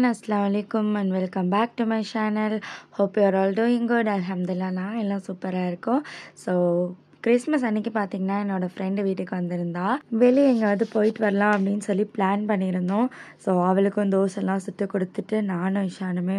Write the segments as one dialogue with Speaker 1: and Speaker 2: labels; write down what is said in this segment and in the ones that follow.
Speaker 1: everyone, Assalamualaikum and welcome back to my channel. Hope you are all doing good. Alhamdulillah, நான் எல்லாம் சூப்பராக இருக்கோம். So Christmas அன்றைக்கி பார்த்திங்கன்னா என்னோடய ஃப்ரெண்டு வீட்டுக்கு வந்திருந்தா. வெளியே எங்கேயாவது போயிட்டு வரலாம் அப்படின்னு சொல்லி பிளான் பண்ணியிருந்தோம். ஸோ அவளுக்கும் தோசைலாம் சுட்டு கொடுத்துட்டு நானும் இஷானுமே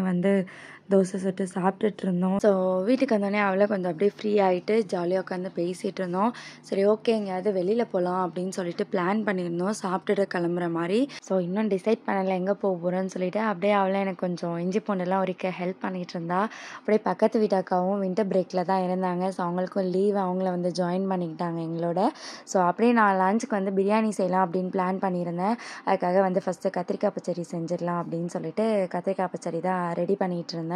Speaker 1: தோசை சுட்டு சாப்பிட்டுட்டு இருந்தோம். ஸோ வீட்டுக்கு வந்தோடனே அவளை கொஞ்சம் அப்படியே ஃப்ரீ ஆகிட்டு ஜாலியாக உட்காந்து பேசிகிட்டு இருந்தோம். சரி ஓகே எங்கேயாவது வெளியில் போகலாம் அப்படின்னு சொல்லிட்டு பிளான் பண்ணியிருந்தோம் சாப்பிட்டுட்டு கிளம்புற மாதிரி. ஸோ இன்னும் டிசைட் பண்ணலை எங்கே போக போகிறோன்னு சொல்லிட்டு அப்படியே அவளை எனக்கு கொஞ்சம் இஞ்சி பூண்டெல்லாம் உரிக்க ஹெல்ப் பண்ணிகிட்டு இருந்தா. அப்படியே பக்கத்து வீட்டாக்காவும் வின்டர் பிரேக்கில் தான் இருந்தாங்க. ஸோ அவங்களுக்கும் லீவ், அவங்கள ஜாயின் பண்ணிக்கிட்டாங்க எங்களோட. ஸோ அப்படியே நான் லஞ்சுக்கு பிரியாணி செய்யலாம் அப்படின்னு பிளான் பண்ணியிருந்தேன். அதுக்காக ஃபஸ்ட்டு கத்திரிக்காய் பச்சடி செஞ்சிடலாம் அப்படின்னு சொல்லிட்டு கத்திரிக்காய் பச்சடி தான் ரெடி பண்ணிகிட்டு இருந்தேன்.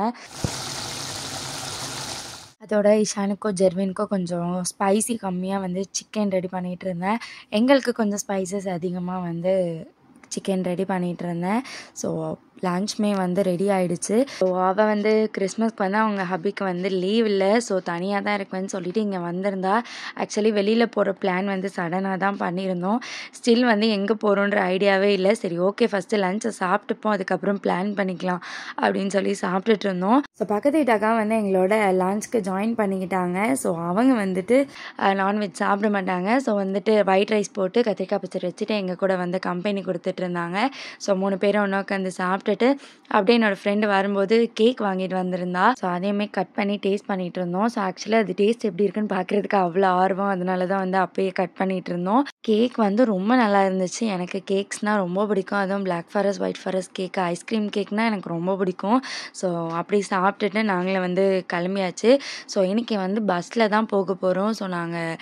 Speaker 1: அதோட இஷானுக்கும் ஜெர்வினுக்கும் கொஞ்சம் ஸ்பைசி கம்மியாக சிக்கன் ரெடி பண்ணிகிட்டு இருந்தேன். எங்களுக்கு கொஞ்சம் ஸ்பைசஸ் அதிகமாக சிக்கன் ரெடி பண்ணிகிட்டு இருந்தேன். ஸோ லன்ச்மே ரெடி ஆகிடுச்சு. ஸோ அவள் கிறிஸ்மஸ்க்கு அவங்க ஹபிக்கு லீவ் இல்லை. ஸோ தனியாக தான் இருக்குன்னு சொல்லிட்டு இங்கே வந்திருந்தா. ஆக்சுவலி வெளியில் போகிற பிளான் சடனாக தான் பண்ணியிருந்தோம். ஸ்டில் எங்கே போகிறோன்ற ஐடியாவே இல்லை. சரி ஓகே ஃபஸ்ட்டு லஞ்சை சாப்பிட்டுப்போம், அதுக்கப்புறம் பிளான் பண்ணிக்கலாம் அப்படின்னு சொல்லி சாப்பிட்டுட்டு இருந்தோம். ஸோ பக்கத்து வீட்டாக்கா எங்களோட லஞ்சுக்கு ஜாயின் பண்ணிக்கிட்டாங்க. ஸோ அவங்க நான்வெஜ் சாப்பிட மாட்டாங்க. ஸோ ஒயிட் ரைஸ் போட்டு கத்திரிக்காய் பச்சடி வச்சுட்டு எங்கள் கூட கம்பெனி கொடுத்துட்டு இருந்தாங்க. ஸோ 3 பேரும் ஒன்று உட்காந்து சாப்பிட்டுட்டு அப்படியே என்னோடய ஃப்ரெண்டு வரும்போது கேக் வாங்கிட்டு வந்திருந்தா. ஸோ அதையுமே கட் பண்ணி டேஸ்ட் பண்ணிகிட்டு இருந்தோம். ஸோ ஆக்சுவலாக அது டேஸ்ட் எப்படி இருக்குன்னு பார்க்குறதுக்கு அவ்வளோ ஆர்வம், அதனால தான் அப்பயே கட் பண்ணிகிட்டு இருந்தோம். கேக் ரொம்ப நல்லா இருந்துச்சு. எனக்கு கேக்ஸ்னால் ரொம்ப பிடிக்கும். அதுவும் black forest, white forest cake, ice cream கேக்னால் எனக்கு ரொம்ப பிடிக்கும். ஸோ அப்படி சாப்பிட்டுட்டு நாங்களே கிளம்பியாச்சு. ஸோ இன்றைக்கி பஸ்ஸில் தான் போக போகிறோம். ஸோ நாங்கள்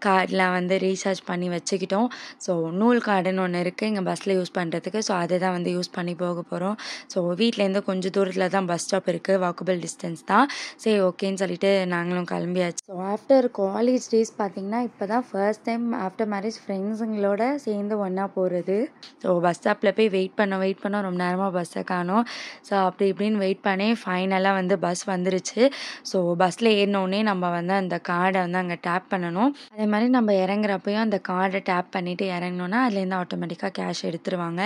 Speaker 1: கார்டில் ரீசார்ஜ் பண்ணி வச்சுக்கிட்டோம். ஸோ நூல் கார்டுன்னு ஒன்று இருக்குது இங்கே பஸ்ஸில் யூஸ் பண்ணுறதுக்கு. ஸோ அதை தான் யூஸ் பண்ணி போக போகிறோம். ஸோ வீட்டிலேருந்து கொஞ்சம் தூரத்தில் தான் பஸ் ஸ்டாப் இருக்குது, வாக்கபிள் டிஸ்டன்ஸ் தான். சரி ஓகேன்னு சொல்லிட்டு நாங்களும் கிளம்பியாச்சு. ஸோ ஆஃப்டர் காலேஜ் டேஸ் பார்த்திங்கன்னா இப்போ தான் ஃபர்ஸ்ட் டைம் ஆஃப்டர் மேரேஜ் ஃப்ரெண்ட்ஸுங்களோட சேர்ந்து ஒன்றா போகிறது. ஸோ பஸ் ஸ்டாப்பில் போய் வெயிட் பண்ணோம் ரொம்ப நேரமாக பஸ்ஸை காணோம். ஸோ அப்படி இப்படின்னு வெயிட் பண்ணி ஃபைனலாக பஸ் வந்துருச்சு. ஸோ பஸ்ஸில் ஏறினோடனே நம்ம அந்த கார்டை அங்கே டேப் பண்ணணும். அதே மாதிரி நம்ம இறங்குறப்பையும் அந்த கார்டை டேப் பண்ணிவிட்டு இறங்கினோன்னா அதுலேருந்து ஆட்டோமேட்டிக்காக கேஷ் எடுத்துருவாங்க.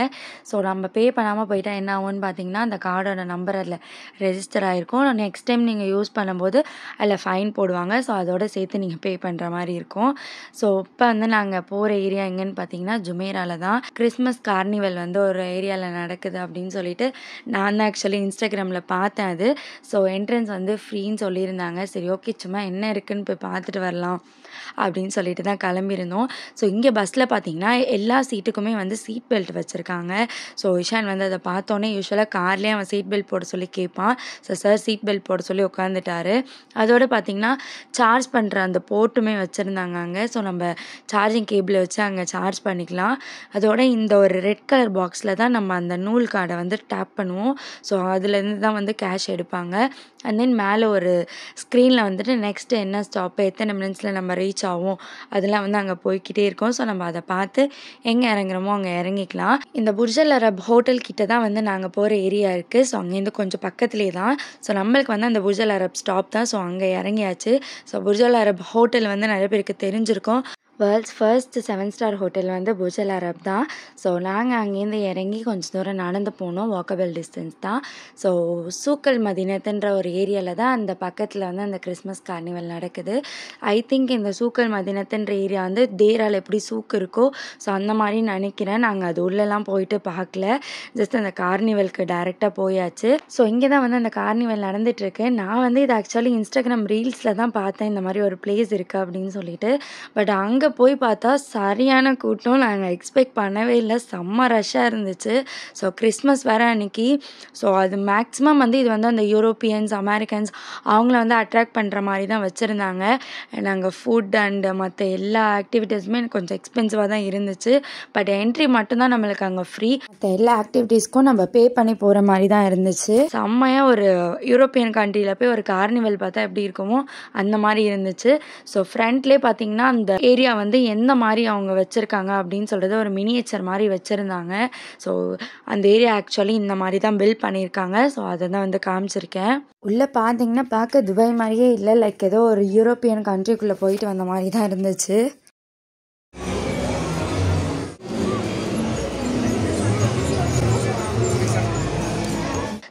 Speaker 1: ஸோ நம்ம பே பண்ணாமல் போயிட்டால் என்ன ஆகும்னு பார்த்தீங்கன்னா அந்த கார்டோட நம்பர் அதில் ரெஜிஸ்டர் ஆகிருக்கும். நெக்ஸ்ட் டைம் நீங்கள் யூஸ் பண்ணும்போது அதில் ஃபைன் போடுவாங்க. ஸோ அதோடு சேர்த்து நீங்கள் பே பண்ணுற மாதிரி இருக்கும். ஸோ இப்போ நாங்கள் போகிற ஏரியா எங்கேன்னு பார்த்தீங்கன்னா ஜுமேராவில் தான். கிறிஸ்மஸ் கார்னிவல் ஒரு ஏரியாவில் நடக்குது அப்படின்னு சொல்லிட்டு நான் தான் ஆக்சுவலி இன்ஸ்டாகிராமில் பார்த்தேன் அது. ஸோ என்ட்ரன்ஸ் ஃப்ரீன்னு சொல்லியிருந்தாங்க. சரி ஓகே சும்மா என்ன இருக்குதுன்னு போய் பார்த்துட்டு வரலாம் அப்படின்னு சொல்லிட்டு தான் கிளம்பியிருந்தோம். ஸோ இங்கே பஸ்ஸில் பார்த்தீங்கன்னா எல்லா சீட்டுக்குமே சீட் பெல்ட் வச்சுருக்காங்க. ஸோ இஷான் அதை பார்த்தோன்னே யூஸ்வலாக கார்லேயே அவன் சீட் பெல்ட் போட சொல்லி கேட்பான். ஸோ சார் சீட் பெல்ட் போட சொல்லி உட்காந்துட்டாரு. அதோடு பார்த்திங்கன்னா சார்ஜ் பண்ணுற அந்த போர்ட்டுமே வச்சுருந்தாங்க அங்கே. ஸோ நம்ம சார்ஜிங் கேபிளை வச்சு அங்கே சார்ஜ் பண்ணிக்கலாம். அதோட இந்த ஒரு ரெட் கலர் பாக்ஸில் தான் நம்ம அந்த நூல் கார்டை டேப் பண்ணுவோம். ஸோ அதுலேருந்து தான் கேஷ் எடுப்பாங்க. அண்ட் தென் மேலே ஒரு ஸ்க்ரீனில் நெக்ஸ்ட்டு என்ன ஸ்டாப்பு, எத்தனை மினிட்ஸில் நம்ம ரீச் ஆகும், அதெல்லாம் அங்கே போய்கிட்டே இருக்கும். ஸோ நம்ம அதை பார்த்து எங்கே இறங்குறோமோ அங்கே இறங்கிக்கலாம். இந்த புர்ஜல் அரப் ஹோட்டல் கிட்ட தான் நாங்கள் போகிற ஏரியா இருக்குது. ஸோ அங்கேருந்து கொஞ்சம் பக்கத்துலேயே தான். ஸோ நம்மளுக்கு அந்த புர்ஜல் அரப் ஸ்டாப் தான். ஸோ அங்கே இறங்கியாச்சு. ஸோ புர்ஜல் அரப் ஹோட்டல் நிறைய பேருக்கு தெரிஞ்சிருக்கும். World's first 7 star hotel Burj al Arab தான். ஸோ நாங்கள் அங்கேருந்து இறங்கி கொஞ்சம் தூரம் நடந்து போனோம், வாக்கபிள் டிஸ்டன்ஸ் தான். ஸோ சூக்கல் மதினத்துன்ற ஒரு ஏரியாவில் தான் அந்த பக்கத்தில் அந்த கிறிஸ்மஸ் கார்னிவல் நடக்குது. ஐ திங்க் இந்த சூக்கல் மதினத்துன்ற ஏரியா தேரால் எப்படி சூக்கு இருக்கோ ஸோ அந்த மாதிரி நினைக்கிறேன். நாங்கள் அது உள்ளெல்லாம் போயிட்டு பார்க்கல, ஜஸ்ட் அந்த கார்னிவலுக்கு டைரெக்டாக போயாச்சு. ஸோ இங்கே தான் அந்த கார்னிவல் நடந்துகிட்ருக்கு. நான் இது ஆக்சுவலி இன்ஸ்டாகிராம் ரீல்ஸில் தான் பார்த்தேன் இந்த மாதிரி ஒரு பிளேஸ் இருக்குது அப்படின்னு சொல்லிட்டு. பட் அங்கே போய் பார்த்தா சரியான கூட்டம். நாங்கள் எக்ஸ்பெக்ட் பண்ணவே இல்லை, செம்ம ரஷ்ஷாக இருந்துச்சு. ஸோ கிறிஸ்மஸ் வேறு அன்றைக்கி. ஸோ அது மேக்ஸிமம் இது அந்த யூரோப்பியன்ஸ், அமெரிக்கன்ஸ் அவங்கள அட்ராக்ட் பண்ணுற மாதிரி தான் வச்சுருந்தாங்க. நாங்கள் ஃபுட் அண்டு மற்ற எல்லா ஆக்டிவிட்டீஸுமே கொஞ்சம் எக்ஸ்பென்சிவாக தான் இருந்துச்சு. பட் என்ட்ரி மட்டும்தான் நம்மளுக்கு அங்கே ஃப்ரீ. மற்ற எல்லா ஆக்டிவிட்டீஸ்க்கும் நம்ம பே பண்ணி போகிற மாதிரி தான் இருந்துச்சு. செம்மையாக ஒரு யூரோப்பியன் கண்ட்ரியில் போய் ஒரு கார்னிவல் பார்த்தா எப்படி இருக்குமோ அந்த மாதிரி இருந்துச்சு. ஸோ ஃப்ரண்ட்லேயே பார்த்தீங்கன்னா அந்த ஏரியா எந்த மாதிரி அவங்க வச்சுருக்காங்க அப்படின்னு சொல்கிறது ஒரு மினியேச்சர் மாதிரி வச்சுருந்தாங்க. ஸோ அந்த ஏரியா ஆக்சுவலி இந்த மாதிரி தான் பில்ட் பண்ணியிருக்காங்க. ஸோ அதை தான் காமிச்சிருக்கேன். உள்ளே பார்த்தீங்கன்னா பார்க்க துபாய் மாதிரியே இல்லை, லைக் ஏதோ ஒரு யூரோப்பியன் கண்ட்ரிக்குள்ளே போயிட்டு வந்த மாதிரி தான் இருந்துச்சு.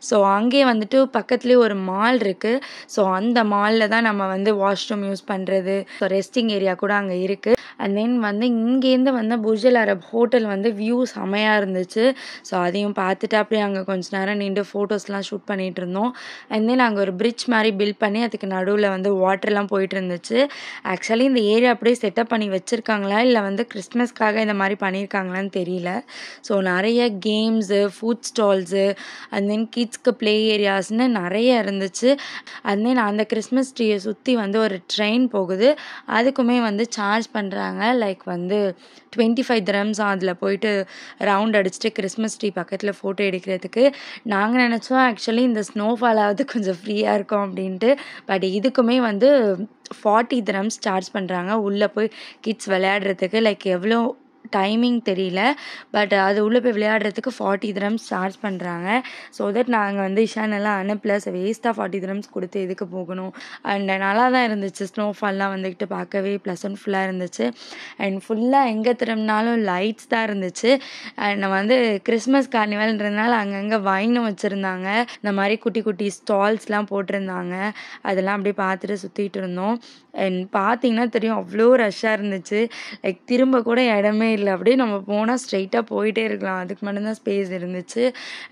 Speaker 1: ஸோ அங்கேயே வந்துட்டு பக்கத்துலேயே ஒரு மால் இருக்குது. ஸோ அந்த மாலில் தான் நம்ம வந்து வாஷ்ரூம் யூஸ் பண்ணுறது, ஸோ ரெஸ்டிங் ஏரியா கூட அங்கே இருக்குது. அண்ட் தென் வந்து இங்கேருந்து வந்து புர்ஜ் அல் அரப் ஹோட்டல் வந்து வியூ செமையாக இருந்துச்சு. ஸோ அதையும் பார்த்துட்டு அப்படியே அங்கே கொஞ்சம் நேரம் நின்று ஃபோட்டோஸ்லாம் ஷூட் பண்ணிகிட்டு இருந்தோம். அண்ட் தென் அங்கே ஒரு பிரிட்ஜ் மாதிரி பில்ட் பண்ணி அதுக்கு நடுவில் வந்து வாட்டர்லாம் போயிட்டு இருந்துச்சு. ஆக்சுவலி இந்த ஏரியா அப்படியே செட்டப் பண்ணி வச்சுருக்காங்களா இல்லை வந்து கிறிஸ்மஸ்க்காக இந்த மாதிரி பண்ணியிருக்காங்களான்னு தெரியல. ஸோ நிறைய games, food stalls, and then கிட்ஸ்க்கு ப்ளே ஏரியாஸ்னு நிறைய இருந்துச்சு. அண்ட் தென் அந்த கிறிஸ்மஸ் ட்ரீயை சுற்றி வந்து ஒரு ட்ரெயின் போகுது, அதுக்குமே வந்து சார்ஜ் பண்ணுறாங்க. லைக் வந்து 25 dirhams அதில் போயிட்டு ரவுண்ட் அடிச்சுட்டு கிறிஸ்மஸ் ட்ரீ பக்கத்தில் ஃபோட்டோ எடுக்கிறதுக்கு. நாங்கள் நினச்சோம் ஆக்சுவலி இந்த ஸ்னோஃபாலாவது கொஞ்சம் ஃப்ரீயாக இருக்கும் அப்படின்ட்டு. பட் இதுக்குமே வந்து 40 dirhams சார்ஜ் பண்ணுறாங்க உள்ளே போய் கிட்ஸ் விளையாடுறதுக்கு. லைக் எவ்வளோ டைமிங் தெரியல, பட் அது உள்ளே போய் விளையாடுறதுக்கு 40 dirhams சார்ஜ் பண்ணுறாங்க. ஸோ தட் நாங்கள் வந்து இஷானெல்லாம் அனுப்பல. ஸோ வேஸ்ட்டாக 40 dirhams கொடுத்து எதுக்கு போகணும். அண்ட் நல்லா தான் இருந்துச்சு, ஸ்னோஃபால்லாம் வந்துக்கிட்டு பார்க்கவே ப்ளசன்ட்ஃபுல்லாக இருந்துச்சு. அண்ட் ஃபுல்லாக எங்கே திரும்பினாலும் லைட்ஸ் தான் இருந்துச்சு. அண்ட் வந்து கிறிஸ்மஸ் கார்னிவல்ன்றதுனால அங்கங்கே வைனும் வச்சுருந்தாங்க, இந்த மாதிரி குட்டி குட்டி ஸ்டால்ஸ்லாம் போட்டிருந்தாங்க. அதெல்லாம் அப்படியே பார்த்துட்டு சுற்றிட்டு இருந்தோம். அண்ட் பார்த்தீங்கன்னா தெரியும் அவ்வளோ ரஷ்ஷாக இருந்துச்சு. லைக் திரும்ப கூட இடமே இல்லை, அப்படியே நம்ம போனால் ஸ்ட்ரைட்டாக போயிட்டே இருக்கலாம், அதுக்கு மட்டும்தான் ஸ்பேஸ் இருந்துச்சு.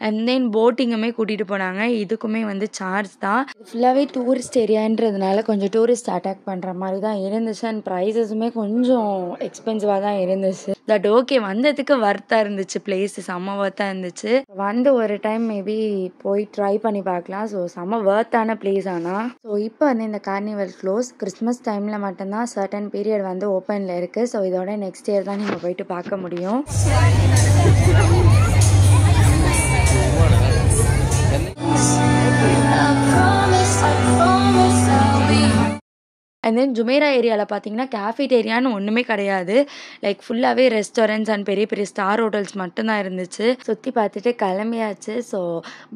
Speaker 1: அண்ட் தென் போட்டிங்குமே கூட்டிகிட்டு போனாங்க, இதுக்குமே வந்து சார்ஜ் தான். ஃபுல்லாகவே டூரிஸ்ட் ஏரியான்றதுனால கொஞ்சம் டூரிஸ்ட் அட்டாக் பண்ணுற மாதிரி தான் இருந்துச்சு. அண்ட் ப்ரைஸஸுமே கொஞ்சம் எக்ஸ்பென்சிவாக தான் இருந்துச்சு. பட் ஓகே, வந்ததுக்கு வர்த்தாக இருந்துச்சு, பிளேஸ் செம்ம வர்த்தாக இருந்துச்சு. வந்து ஒரு டைம் மேபி போய் ட்ரை பண்ணி பார்க்கலாம். ஸோ செம்ம வர்த்தான பிளேஸ். ஆனால் ஸோ இப்போ வந்து இந்த கார்னிவல் க்ளோஸ், கிறிஸ்மஸ் டைமில் மட்டும்தான் சர்டன் பீரியட் வந்து ஓப்பனில் இருக்குது. ஸோ இதோட நெக்ஸ்ட் இயர் தான் நீங்கள் போயிட்டு பார்க்க முடியும். அண்ட் தென் ஜுமேரா ஏரியாவில் பார்த்தீங்கன்னா கேஃபிடேரியான்னு ஒன்றுமே கிடையாது. லைக் ஃபுல்லாகவே ரெஸ்டாரண்ட்ஸ் அண்ட் பெரிய பெரிய ஸ்டார் ஹோட்டல்ஸ் மட்டும்தான் இருந்துச்சு. சுற்றி பார்த்துட்டு கிளம்பியாச்சு. ஸோ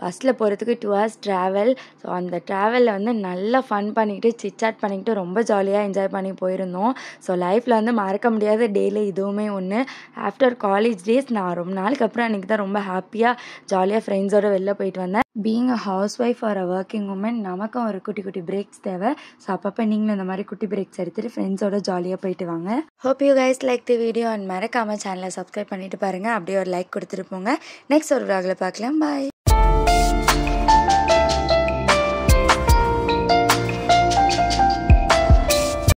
Speaker 1: பஸ்ஸில் போகிறதுக்கு 2 hours ட்ராவல். ஸோ அந்த ட்ராவலில் வந்து நல்லா ஃபன் பண்ணிக்கிட்டு சிட்சாட் பண்ணிக்கிட்டு ரொம்ப ஜாலியாக என்ஜாய் பண்ணி போயிருந்தோம். ஸோ லைஃப்பில் வந்து மறக்க முடியாத டேயில் இதுவுமே ஒன்று. ஆஃப்டர் காலேஜ் டேஸ் நான் ரொம்ப நாளுக்கு அப்புறம் அன்றைக்கி தான் ரொம்ப ஹாப்பியாக ஜாலியாக ஃப்ரெண்ட்ஸோடு வெளில போயிட்டு வந்தேன். Being a housewife or a working woman நமக்கும் ஒரு குட்டி குட்டி பிரேக்ஸ் தேவை. ஸோ அப்பப்போ நீங்களும் இந்த மாதிரி குட்டி பிரேக்ஸ் எடுத்துகிட்டு ஃப்ரெண்ட்ஸோட ஜாலியாக போயிட்டு வாங்க. Hope you guys like the video and மறக்காமல் சேனலை சப்ஸ்கிரைப் பண்ணிட்டு பாருங்கள். அப்படியே ஒரு லைக் கொடுத்துட்டு போங்க. நெக்ஸ்ட் ஒரு vlogல பார்க்கலாம். பாய்.